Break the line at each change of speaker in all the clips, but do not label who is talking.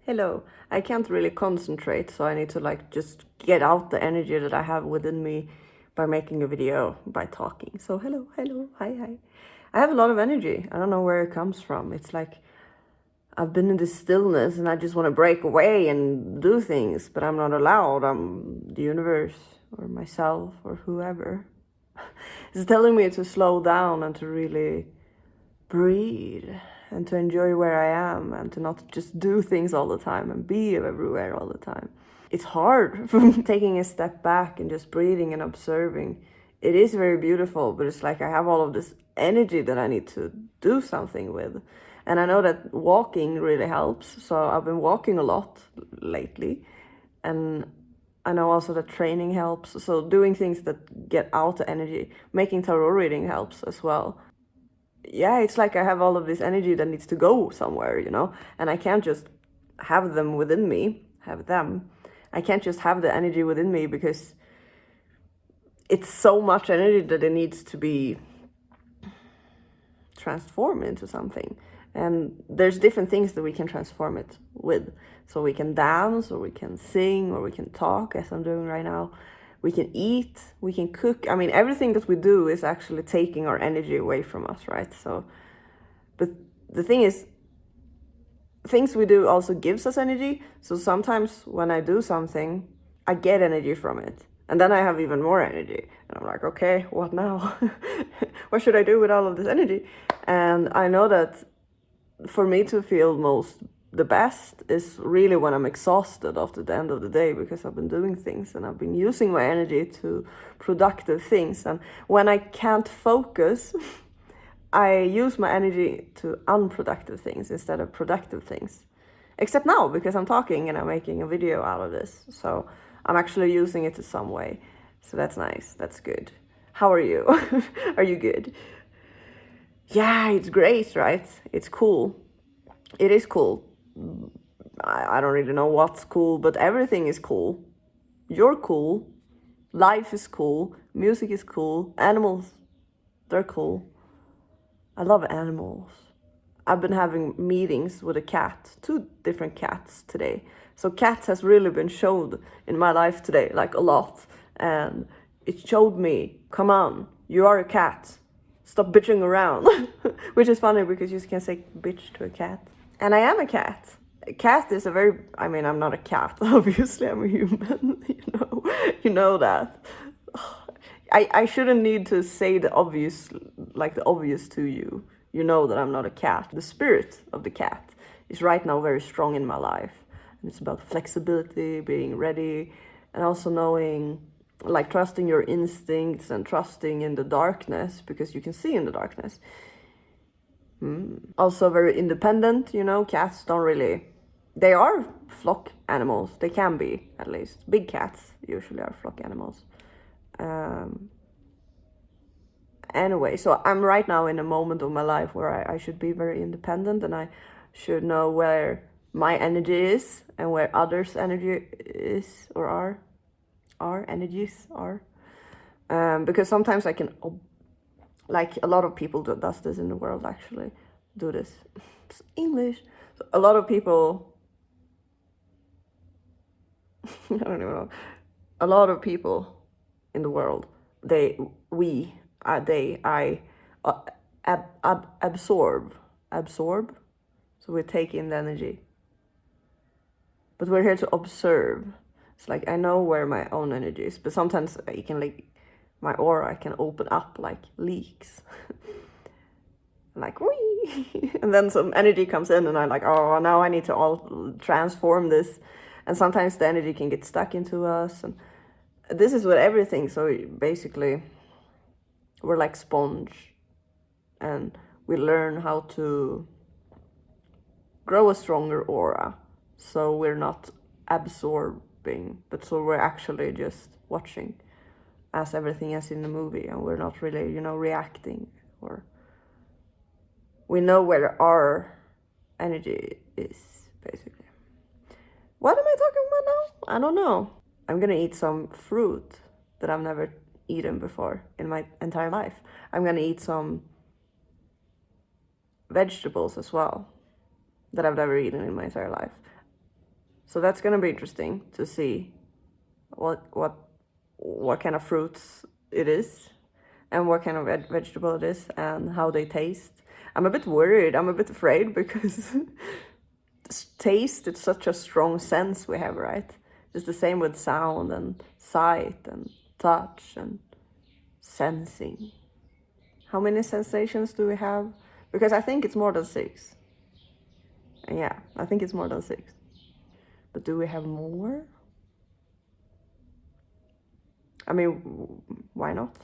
Hello. I can't really concentrate, so I need to just get out the energy that I have within me by making a video, by talking. So hello, hi. I have a lot of energy. I don't know where it comes from. It's like I've been in this stillness and I just want to break away and do things, but I'm not allowed. The universe or myself or whoever is telling me to slow down and to really breathe and to enjoy where I am and to not just do things all the time and be everywhere all the time. It's hard from taking a step back and just breathing and observing. It is very beautiful, but it's like I have all of this energy that I need to do something with. And I know that walking really helps. So I've been walking a lot lately. And I know also that training helps. So doing things that get out the energy, making tarot reading helps as well. Yeah, it's like I have all of this energy that needs to go somewhere, and I can't just have them within me, have them. I can't just have the energy within me because it's so much energy that it needs to be transformed into something. And there's different things that we can transform it with. So we can dance, or we can sing, or we can talk, as I'm doing right now. We can eat, we can cook. I mean, everything that we do is actually taking our energy away from us, right? So, but the thing is, things we do also gives us energy. So sometimes when I do something, I get energy from it. And then I have even more energy. And I'm like, okay, what now? What should I do with all of this energy? And I know that for me to feel the best is really when I'm exhausted after the end of the day, because I've been doing things and I've been using my energy to productive things. And when I can't focus, I use my energy to unproductive things instead of productive things. Except now, because I'm talking and I'm making a video out of this. So I'm actually using it in some way. So that's nice. That's good. How are you? Are you good? Yeah, it's great, right? It's cool. It is cool. I don't really know what's cool, but everything is cool. You're cool. Life is cool. Music is cool. Animals, they're cool. I love animals. I've been having meetings with a cat, 2 different cats today. So cats has really been showed in my life today, like a lot. And it showed me, come on, you are a cat. Stop bitching around. Which is funny because you can say bitch to a cat. And I am a cat. A cat is I'm not a cat, obviously, I'm a human, you know that. I shouldn't need to say the obvious to you. You know that I'm not a cat. The spirit of the cat is right now very strong in my life. And it's about flexibility, being ready, and also knowing, like trusting your instincts and trusting in the darkness, because you can see in the darkness. Also very independent, cats don't really... They are flock animals. They can be, at least. Big cats usually are flock animals. Anyway, so I'm right now in a moment of my life where I should be very independent, and I should know where my energy is and where others' energy is, or our energies are. Because sometimes I can, like a lot of people does this in the world, actually do this. It's English. So a lot of people, I don't even know. A lot of people in the world, I absorb. So we take in the energy. But we're here to observe. It's like I know where my own energy is, but sometimes it can my aura can open up like leaks. Like wee, and then some energy comes in, and I'm like, oh, now I need to all transform this. And sometimes the energy can get stuck into us, and this is with everything. So basically, we're like sponge, and we learn how to grow a stronger aura. So we're not absorbing, but so we're actually just watching, as everything is in the movie, and we're not really, reacting, or we know where our energy is, basically. What am I talking about now? I don't know. I'm gonna eat some fruit that I've never eaten before in my entire life. I'm gonna eat some vegetables as well that I've never eaten in my entire life. So that's gonna be interesting to see what kind of fruits it is, and what kind of vegetable it is, and how they taste. I'm a bit worried. I'm a bit afraid because taste, it's such a strong sense we have, right? It's the same with sound and sight and touch and sensing. How many sensations do we have? Because I think it's more than 6. And yeah, I think it's more than 6. But do we have more? I mean, why not?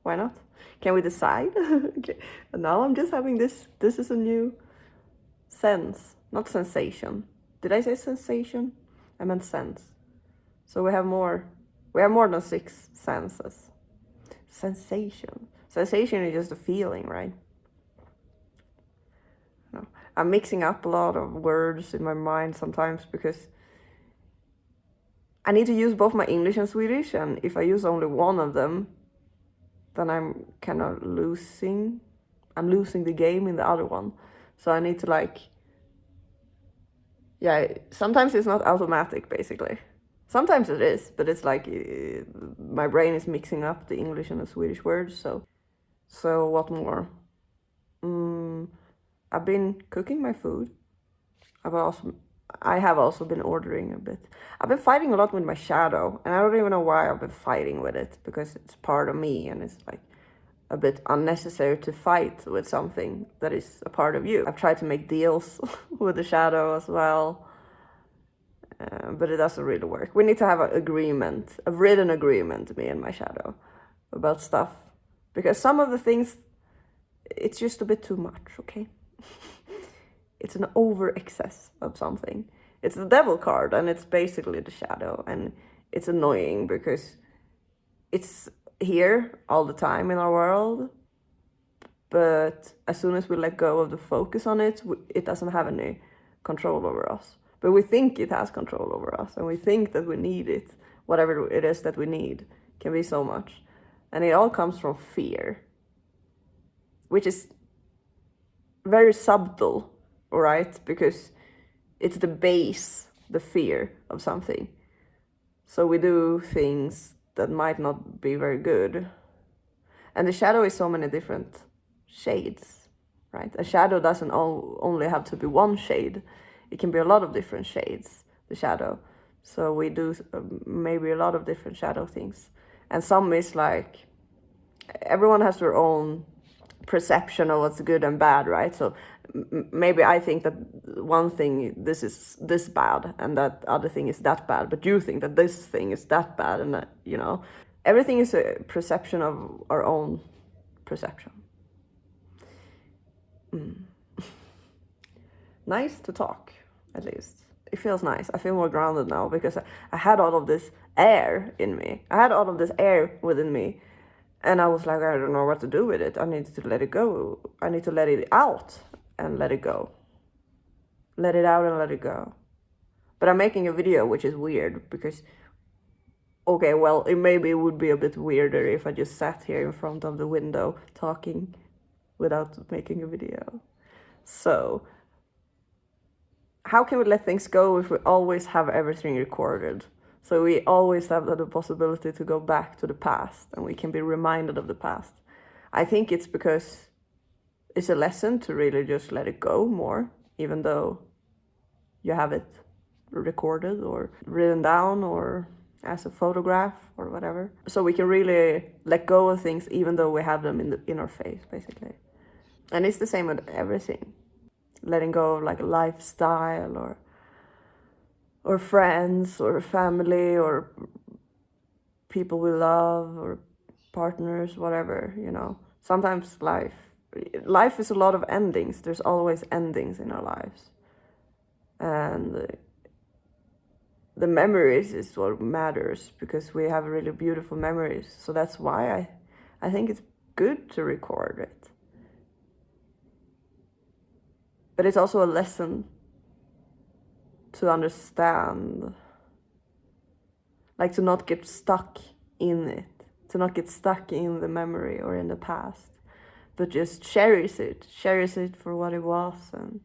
Why not? Can we decide? Okay. And now I'm just having this. This is a new sense, not sensation. Did I say sensation? I meant sense. So we have more. We have more than 6 senses. Sensation. Sensation is just a feeling, right? No. I'm mixing up a lot of words in my mind sometimes because I need to use both my English and Swedish, and if I use only one of them, then I'm kind of losing. I'm losing the game in the other one. So I need to like, yeah, sometimes it's not automatic basically. Sometimes it is, but it's like my brain is mixing up the English and the Swedish words. So what more? I've been cooking my food. I have also been ordering a bit. I've been fighting a lot with my shadow, and I don't even know why I've been fighting with it, because it's part of me, and it's like a bit unnecessary to fight with something that is a part of you. I've tried to make deals with the shadow as well, but it doesn't really work. We need to have an agreement, a written agreement, me and my shadow, about stuff, because some of the things, it's just a bit too much, okay? It's an over excess of something. It's the devil card, and it's basically the shadow, and it's annoying because it's here all the time in our world, but as soon as we let go of the focus on it, it doesn't have any control over us. But we think it has control over us, and we think that we need it. Whatever it is that we need can be so much. And it all comes from fear, which is very subtle, right? Because it's the base, the fear of something. So we do things that might not be very good. And the shadow is so many different shades, right? A shadow doesn't only have to be one shade. It can be a lot of different shades, the shadow. So we do maybe a lot of different shadow things. And some is like, everyone has their own perception of what's good and bad, right? So maybe I think that one thing, this is this bad, and that other thing is that bad, but you think that this thing is that bad, and that, you know, everything is a perception of our own perception. Nice to talk, at least. It feels nice. I feel more grounded now because I had all of this air in me. I had all of this air within me. And I was like, I don't know what to do with it. I need to let it go. I need to let it out and let it go. Let it out and let it go. But I'm making a video, which is weird because, okay, well, maybe it would be a bit weirder if I just sat here in front of the window talking without making a video. So, how can we let things go if we always have everything recorded? So we always have the possibility to go back to the past, and we can be reminded of the past. I think it's because it's a lesson to really just let it go more, even though you have it recorded or written down or as a photograph or whatever. So we can really let go of things even though we have them in our face, basically. And it's the same with everything. Letting go of like a lifestyle or friends or family or people we love or partners, whatever, you know. Sometimes life is a lot of endings. There's always endings in our lives. And the memories is what matters, because we have really beautiful memories. So that's why I think it's good to record it. But it's also a lesson to understand, like to not get stuck in it, to not get stuck in the memory or in the past, but just cherish it for what it was. And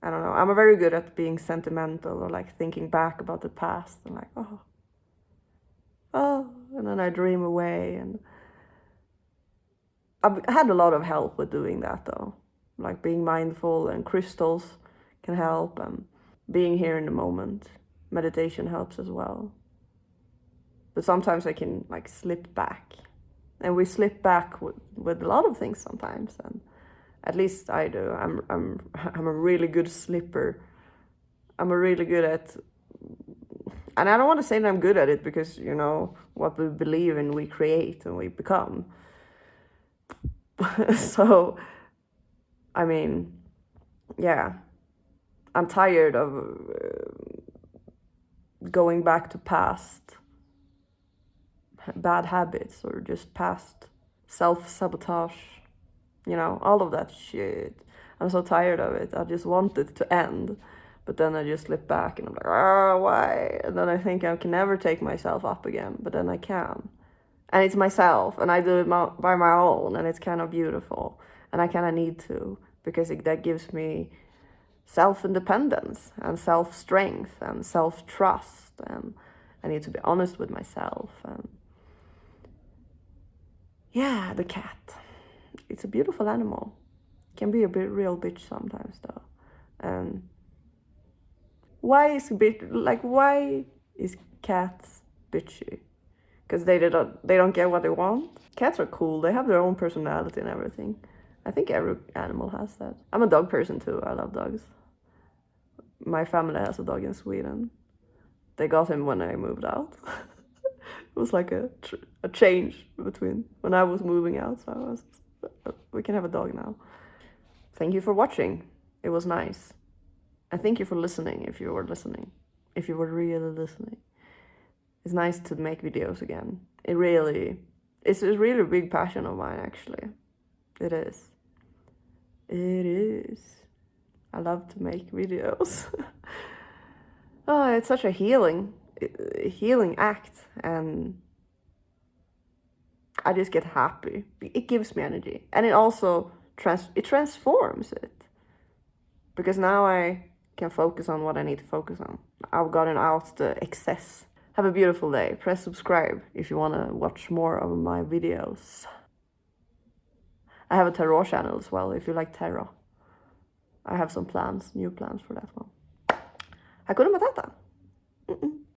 I don't know, I'm very good at being sentimental or like thinking back about the past and like, oh, and then I dream away. And I've had a lot of help with doing that though, like being mindful, and crystals can help, and being here in the moment. Meditation helps as well. But sometimes I can like slip back, and we slip back with a lot of things sometimes, and at least I do. I'm a really good slipper. I'm a really good at, and I don't want to say that I'm good at it, because what we believe in we create and we become. So I mean, yeah, I'm tired of going back to past bad habits or just past self-sabotage, all of that shit. I'm so tired of it. I just want it to end. But then I just slip back and I'm like, why? And then I think I can never take myself up again, but then I can. And it's myself, and I do it by my own, and it's kind of beautiful. And I kind of need to, because that gives me self-independence and self-strength and self-trust, and I need to be honest with myself. And yeah, the cat, it's a beautiful animal. It can be a real bitch sometimes though. And why is cats bitchy? Because they don't get what they want. Cats are cool. They have their own personality and everything. I think every animal has that. I'm a dog person too. I love dogs. My family has a dog in Sweden. They got him when I moved out. It was like a change between when I was moving out. So we can have a dog now. Thank you for watching. It was nice. And thank you for listening, if you were listening. If you were really listening. It's nice to make videos again. It's a really big passion of mine, actually. It is. It is. I love to make videos. Oh, it's such a healing act, and I just get happy. It gives me energy, and it also transforms it, because now I can focus on what I need to focus on. I've gotten out the excess. Have a beautiful day. Press subscribe if you want to watch more of my videos. I have a tarot channel as well if you like tarot. I have some new plans for that one. Hakuna Matata.